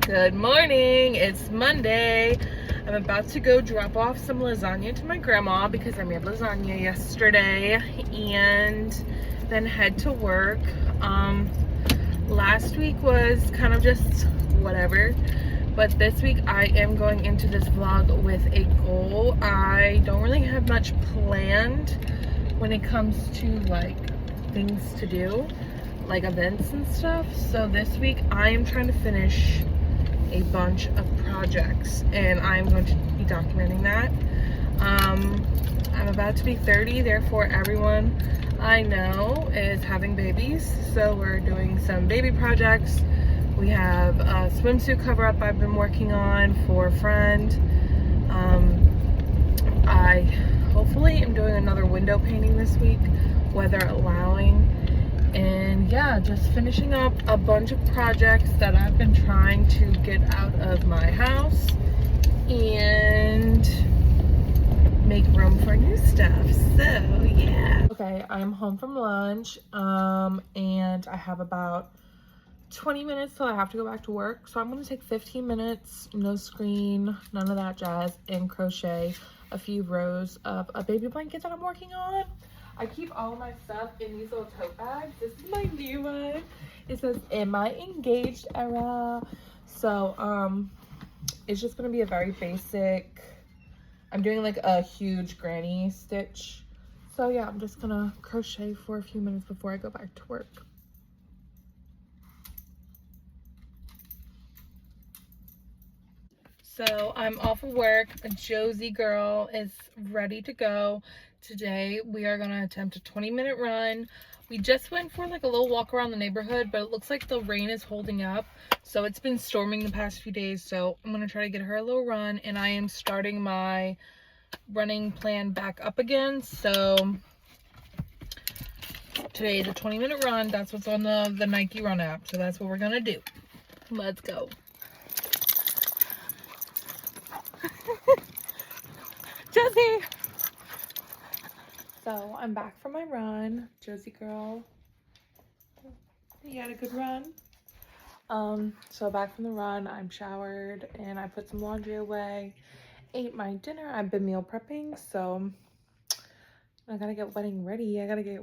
Good morning. It's Monday. I'm about to go drop off some lasagna to my grandma because I made lasagna yesterday and then head to work. Last week was kind of just whatever, but this week I am going into this vlog with a goal. I don't really have much planned when it comes to like things to do, like events and stuff. So this week I am trying to finish a bunch of projects and I'm going to be documenting that. I'm about to be 30, therefore everyone I know is having babies, so we're doing some baby projects. We have a swimsuit cover up I've been working on for a friend. I hopefully am doing another window painting this week, weather allowing. And yeah, just finishing up a bunch of projects that I've been trying to get out of my house and make room for new stuff. So yeah. Okay, I'm home from lunch and I have about 20 minutes till I have to go back to work. So I'm gonna take 15 minutes, no screen, none of that jazz, and crochet a few rows of a baby blanket that I'm working on. I keep all of my stuff in these little tote bags. This is my new one. It says, "Am I engaged, era?" So it's just gonna be a very basic, I'm doing like a huge granny stitch. So yeah, I'm just gonna crochet for a few minutes before I go back to work. So I'm off of work. Josie girl is ready to go. Today we are gonna attempt a 20-minute run. We just went for like a little walk around the neighborhood, but it looks like the rain is holding up. So it's been storming the past few days. So I'm gonna try to get her a little run, and I am starting my running plan back up again. So today is a 20-minute run. That's what's on the Nike Run app. So that's what we're gonna do. Let's go. Josie! So I'm back from my run. Josie girl, you had a good run? So back from the run, I'm showered and I put some laundry away, ate my dinner. I've been meal prepping, so I gotta get wedding ready. I gotta get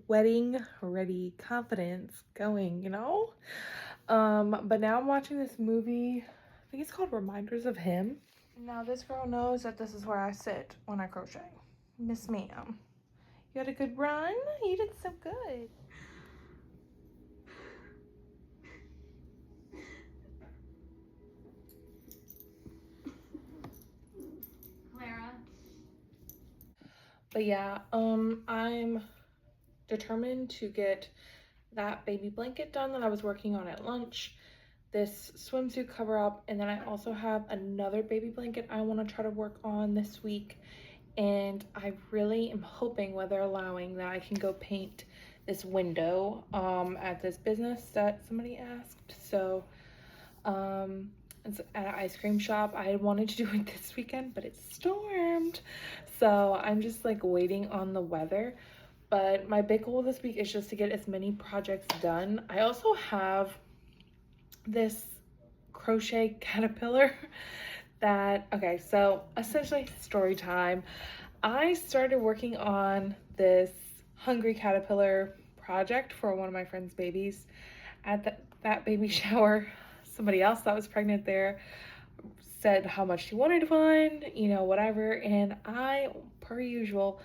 wedding ready confidence going, you know? But now I'm watching this movie. I think it's called Reminders of Him. Now this girl knows that this is where I sit when I crochet. Miss ma'am, you had a good run? You did so good. Clara. But yeah, I'm determined to get that baby blanket done that I was working on at lunch, this swimsuit cover up, and then I also have another baby blanket I want to try to work on this week. And I really am hoping, weather allowing, that I can go paint this window at this business that somebody asked. So it's at an ice cream shop. I wanted to do it this weekend, but it stormed. So I'm just like waiting on the weather. But my big goal this week is just to get as many projects done. I also have this crochet caterpillar that, okay, so essentially story time. I started working on this hungry caterpillar project for one of my friend's babies. At that baby shower, somebody else that was pregnant there said how much she wanted one, you know, whatever, and I, per usual,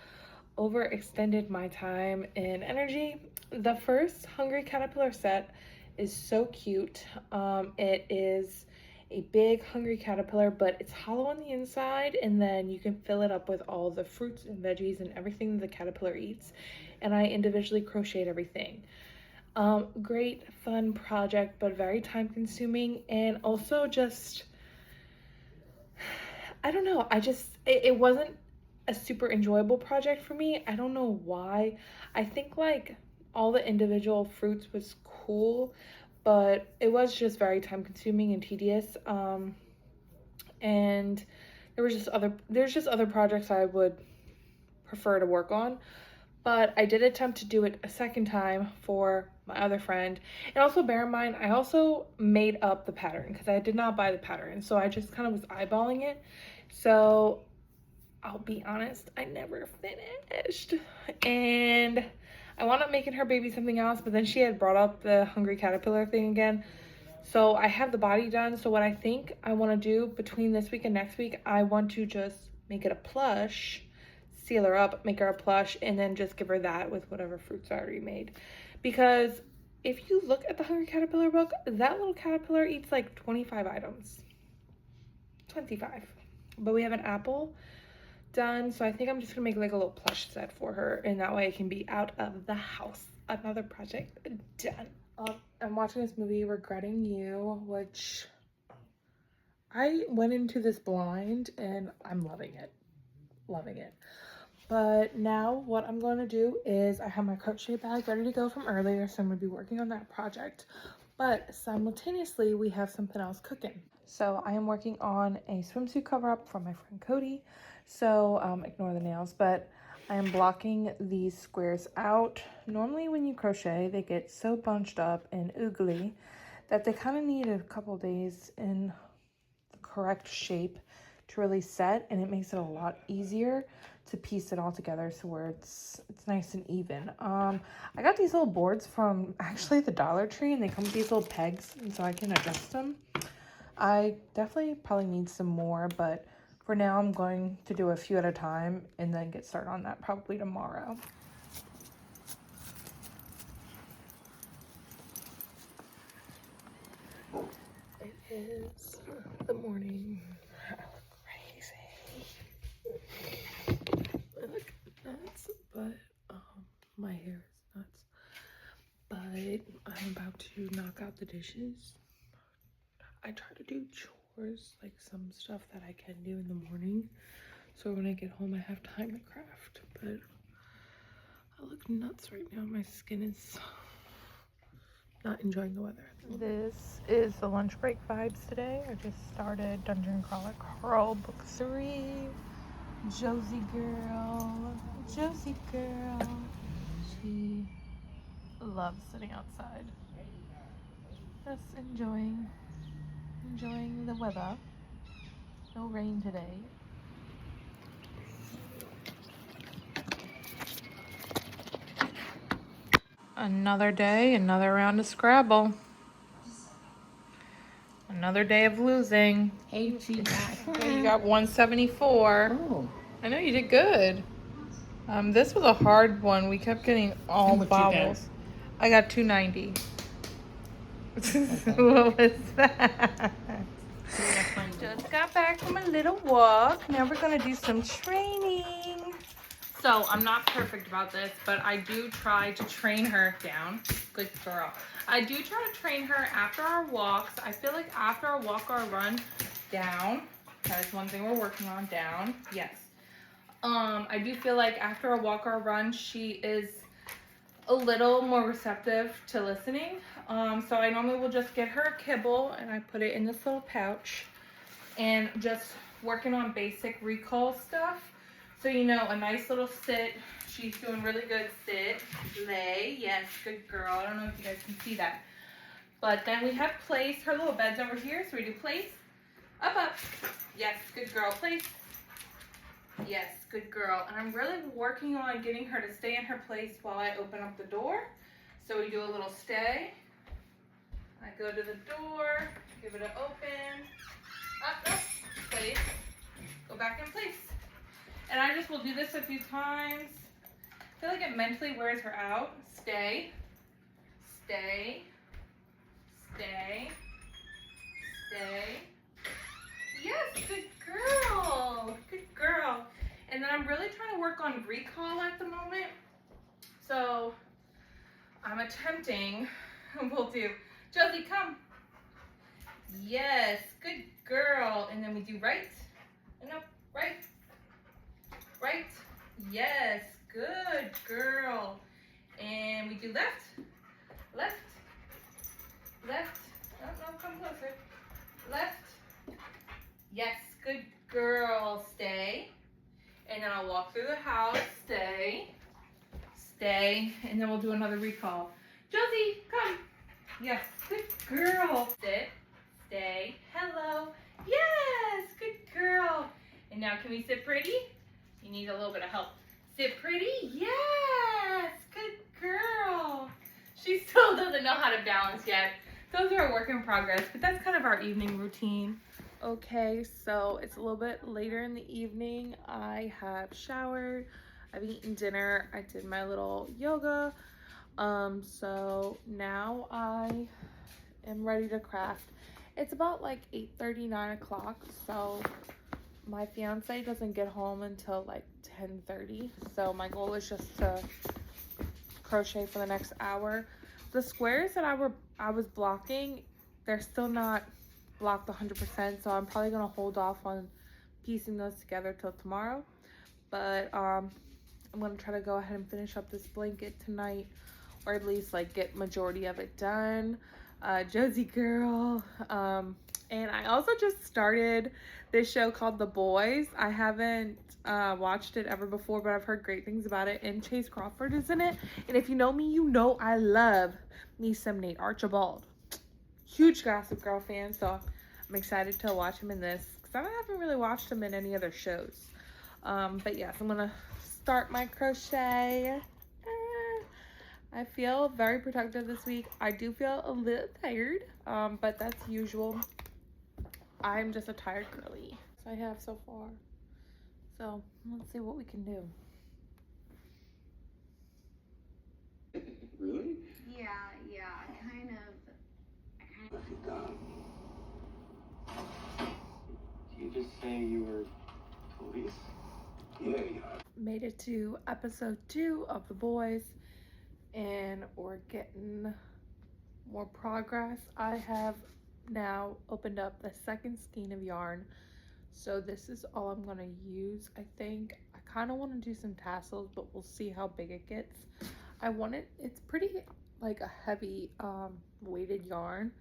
overextended my time and energy. The first hungry caterpillar set is so cute. It is a big hungry caterpillar, but it's hollow on the inside, and then you can fill it up with all the fruits and veggies and everything the caterpillar eats. And I individually crocheted everything. Great fun project, but very time consuming, and also just, I don't know, it wasn't a super enjoyable project for me. I don't know why. I think like all the individual fruits was cool, but it was just very time consuming and tedious. And there's just other projects I would prefer to work on. But I did attempt to do it a second time for my other friend. And also bear in mind, I also made up the pattern because I did not buy the pattern. So I just kind of was eyeballing it. So I'll be honest, I never finished. And I wound up making her baby something else, but then she had brought up the hungry caterpillar thing again. So I have the body done. So what I think I want to do between this week and next week, I want to just make it a plush, seal her up, make her a plush, and then just give her that with whatever fruits I already made. Because if you look at the Hungry Caterpillar book, that little caterpillar eats like 25 items. 25. But we have an apple done, so I think I'm just gonna make like a little plush set for her, and that way I can be out of the house. Another project done. I'm watching this movie, Regretting You, which I went into this blind and I'm loving it. Loving it. But now what I'm going to do is I have my crochet bag ready to go from earlier, so I'm going to be working on that project. But simultaneously, we have something else cooking. So I am working on a swimsuit cover up from my friend Cody. So ignore the nails, but I am blocking these squares out. Normally when you crochet, they get so bunched up and oogly that they kind of need a couple days in the correct shape to really set, and it makes it a lot easier to piece it all together so where it's nice and even. I got these little boards from actually the Dollar Tree, and they come with these little pegs, and so I can adjust them. I definitely probably need some more, but for now I'm going to do a few at a time and then get started on that probably tomorrow. It is the morning. I look crazy. I look nuts, but my hair is nuts. But I'm about to knock out the dishes. I try to do chores, like some stuff that I can do in the morning, so when I get home I have time to craft. But I look nuts right now. My skin is not enjoying the weather. This is the lunch break vibes today. I just started Dungeon Crawler Crawl Book 3. Josie girl. She loves sitting outside. Just enjoying the weather. No rain today. Another day, another round of Scrabble. Another day of losing. Hey, she You got 174. Oh. I know you did good. This was a hard one. We kept getting all What'd you get? bobbles. I got 290. Okay. What was that? Just got back from a little walk. Now we're gonna do some training. So I'm not perfect about this, but I do try to train her down. Good girl. I do try to train her after our walks. I feel like after our walk or our run, down. That is one thing we're working on. Down. Yes. I do feel like after a walk or a run, she is a little more receptive to listening. So I normally will just get her a kibble and I put it in this little pouch and just working on basic recall stuff. So, you know, a nice little sit. She's doing really good. Sit, lay. Yes, good girl. I don't know if you guys can see that. But then we have place. Her little bed's over here. So we do place. Up, up. Yes, good girl. Place. Yes, good girl. And I'm really working on getting her to stay in her place while I open up the door. So we do a little stay. I go to the door, give it an open. Up, up, place. Go back in place. And I just will do this a few times. I feel like it mentally wears her out. Stay, stay, stay, stay. Yes, good girl. Good girl. And then I'm really trying to work on recall at the moment. So I'm attempting, we'll do, Josie, come. Yes, good girl. And then we do right. No, right. Right. Yes, good girl. And we do left. Left. Left. No, no, come closer. Left. Yes, good girl. Stay. And then I'll walk through the house. Stay. Stay. And then we'll do another recall. Josie, come. Yes, good girl. Sit, stay, hello. Yes, good girl. And now can we sit pretty? You need a little bit of help. Sit pretty? Yes, good girl. She still doesn't know how to balance yet. Those are a work in progress, but that's kind of our evening routine. Okay, so it's a little bit later in the evening. I have showered, I've eaten dinner, I did my little yoga. So now I am ready to craft. It's about like 8:30, 9 o'clock, so my fiance doesn't get home until like 10:30. So my goal is just to crochet for the next hour. The squares that I was blocking, they're still not blocked 100%, so I'm probably gonna hold off on piecing those together till tomorrow. But I'm gonna try to go ahead and finish up this blanket tonight, or at least like get majority of it done. Josie girl. And I also just started this show called The Boys. I haven't watched it ever before, but I've heard great things about it, and Chase Crawford is in it. And if you know me, you know I love me some Nate Archibald. Huge Gossip Girl fan, so I'm excited to watch him in this because I haven't really watched him in any other shows. But yes, I'm gonna start my crochet. I feel very productive this week. I do feel a little tired, but that's usual. I'm just a tired girly. So I have so far. So let's see what we can do. Really? Yeah, I kind of. What have you done? Did you just say you were police? Yeah. Made it to episode 2 of The Boys, and we're getting more progress. I have now opened up the second skein of yarn, so this is all I'm gonna use. I think I kind of want to do some tassels, but we'll see how big it gets. It's pretty like a heavy weighted yarn,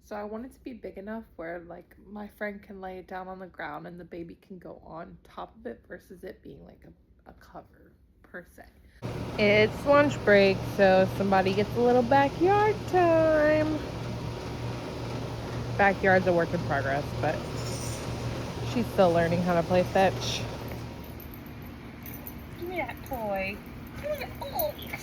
so I want it to be big enough where like my friend can lay it down on the ground and the baby can go on top of it versus it being like a cover per se. It's lunch break, so somebody gets a little backyard time. Backyard's a work in progress, but she's still learning how to play fetch. Give me that toy. Give me that. Oh, yes.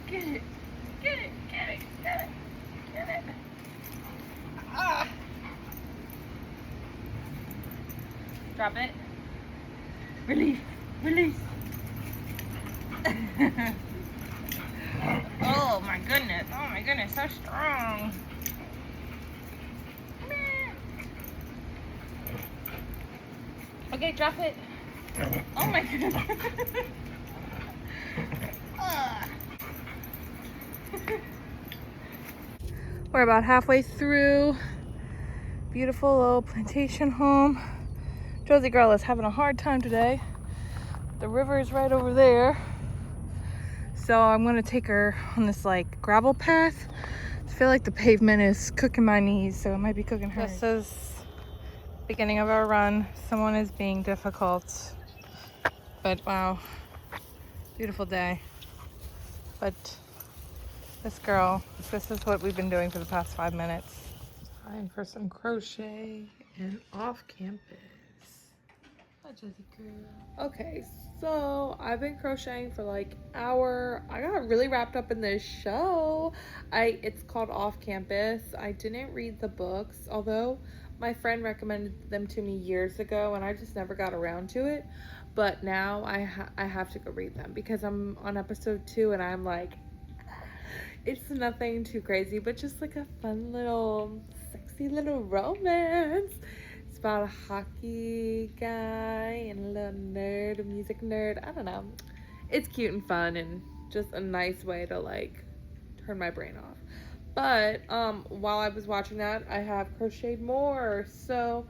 Get it. Get it. Ah. Drop it. Release. Oh my goodness, so strong. Okay, drop it. Oh my goodness. We're about halfway through. Beautiful little plantation home. Josie girl is having a hard time today. The river is right over there. So I'm gonna take her on this like gravel path. I feel like the pavement is cooking my knees, so it might be cooking her. This is beginning of our run. Someone is being difficult. But wow, beautiful day. But this is what we've been doing for the past 5 minutes. Time for some crochet and off campus. Hi, Josie girl. Okay, so I've been crocheting for like an hour. I got really wrapped up in this show. It's called Off Campus. I didn't read the books, although my friend recommended them to me years ago and I just never got around to it. But now I have to go read them because I'm on episode 2 and I'm like, it's nothing too crazy, but just like a fun little, sexy little romance. It's about a hockey guy and a little nerd, a music nerd. I don't know. It's cute and fun and just a nice way to like turn my brain off. But while I was watching that, I have crocheted more. So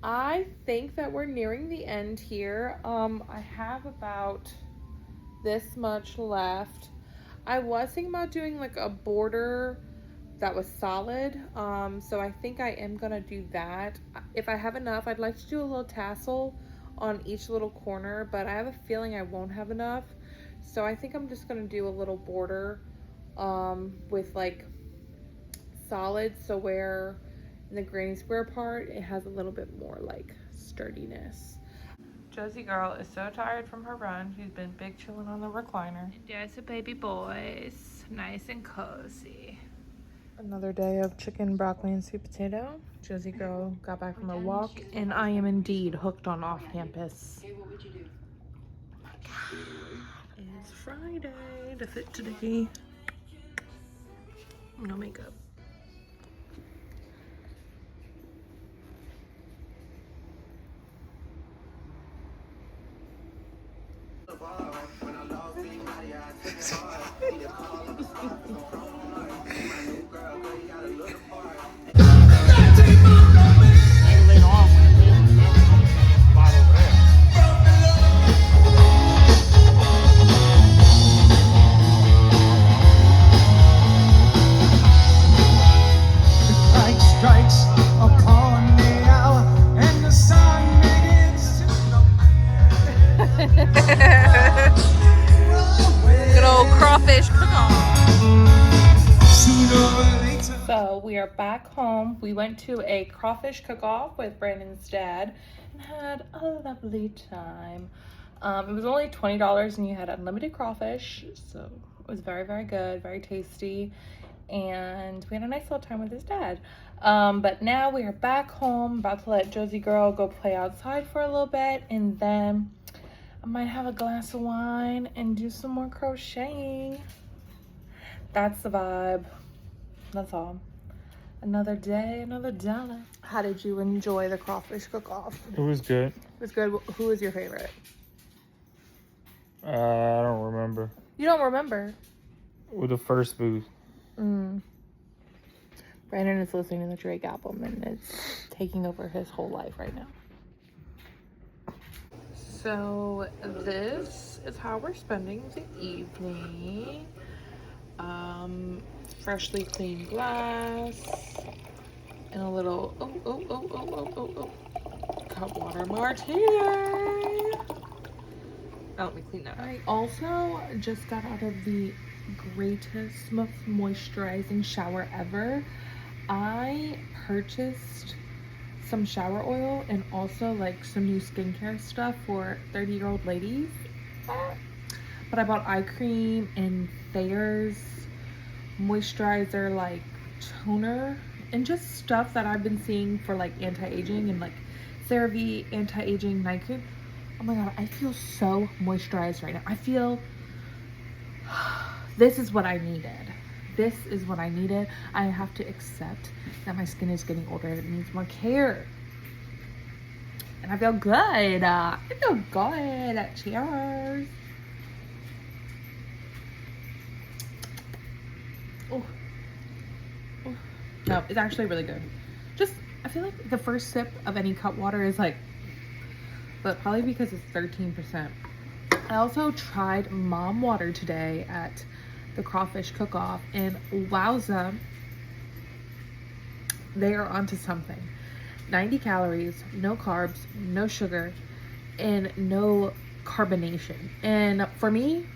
I think that we're nearing the end here. I have about this much left. I was thinking about doing like a border that was solid. So I think I am gonna do that. If I have enough, I'd like to do a little tassel on each little corner, but I have a feeling I won't have enough. So I think I'm just gonna do a little border with like solid, so where in the granny square part it has a little bit more like sturdiness. Josie girl is so tired from her run. She's been big chilling on the recliner. There's the baby boys, nice and cozy. Another day of chicken, broccoli, and sweet potato. Josie girl got back from her walk, and I am indeed hooked on off campus. Okay, what would you do? Oh my god. It's Friday, the fit today. No makeup. Strikes upon the hour and the sun begins to Good old crawfish cook-off. sooner or later. So we are back home. We went to a crawfish cook-off with Brandon's dad and had a lovely time. It was only $20 and you had unlimited crawfish, so it was very, very good, very tasty, and we had a nice little time with his dad. But now we are back home, about to let Josie girl go play outside for a little bit, and then I might have a glass of wine and do some more crocheting. That's the vibe. That's all. Another day, another dollar. How did you enjoy the crawfish cook-off? It was good. It was good. Who was your favorite? I don't remember. You don't remember? With the first booth. Brandon is listening to the Drake album and it's taking over his whole life right now. So this is how we're spending the evening. Freshly cleaned glass and a little hot water martini. Now let me clean that up. I also just got out of the greatest, most moisturizing shower ever. I purchased some shower oil and also like some new skincare stuff for 30-year-old ladies. But I bought eye cream and Thayer's moisturizer, like toner, and just stuff that I've been seeing for like anti-aging, and like CeraVe anti-aging night cream. Oh my god, I feel so moisturized right now. I feel this is what I needed. This is what I needed. I have to accept that my skin is getting older. It needs more care. And I feel good. I feel good. Cheers. Oh. No, it's actually really good. Just, I feel like the first sip of any cut water is like, but probably because it's 13%. I also tried mom water today at the crawfish cook-off, and wowza, they are onto something. 90 calories, no carbs, no sugar, and no carbonation. And for me,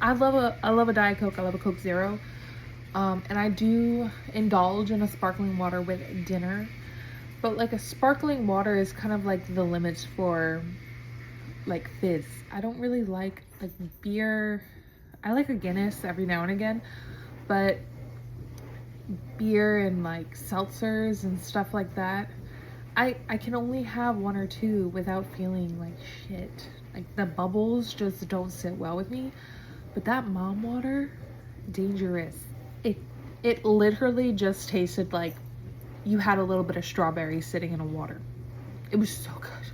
I love a Diet Coke. I love a Coke Zero. And I do indulge in a sparkling water with dinner. But like a sparkling water is kind of like the limits for like fizz. I don't really like beer. I like a Guinness every now and again, but beer and like seltzers and stuff like that, I can only have one or two without feeling like shit. Like the bubbles just don't sit well with me. But that mom water, dangerous. It literally just tasted like you had a little bit of strawberry sitting in a water. It was so good.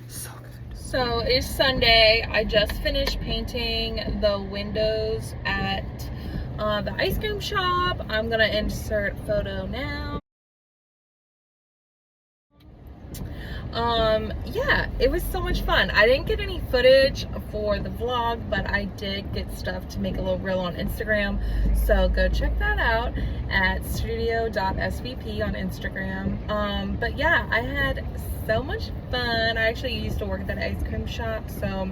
So good. So it's Sunday. I just finished painting the windows at the ice cream shop. I'm gonna insert photo now. Yeah, it was so much fun. I didn't get any footage for the vlog, but I did get stuff to make a little reel on Instagram, so go check that out at studio.svp on Instagram. But yeah, I had so much fun. I actually used to work at that ice cream shop, so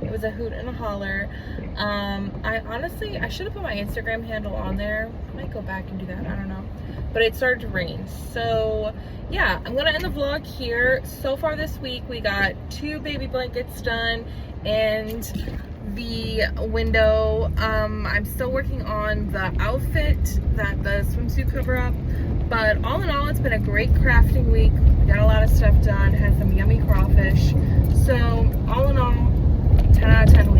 it was a hoot and a holler. I should have put my Instagram handle on there. I might go back and do that, I don't know. But it started to rain, so yeah, I'm gonna end the vlog here. So far this week, we got 2 baby blankets done and the window. I'm still working on the outfit, the swimsuit cover up. But all in all, it's been a great crafting week. We got a lot of stuff done, had some yummy crawfish. So all in all, 10 out of 10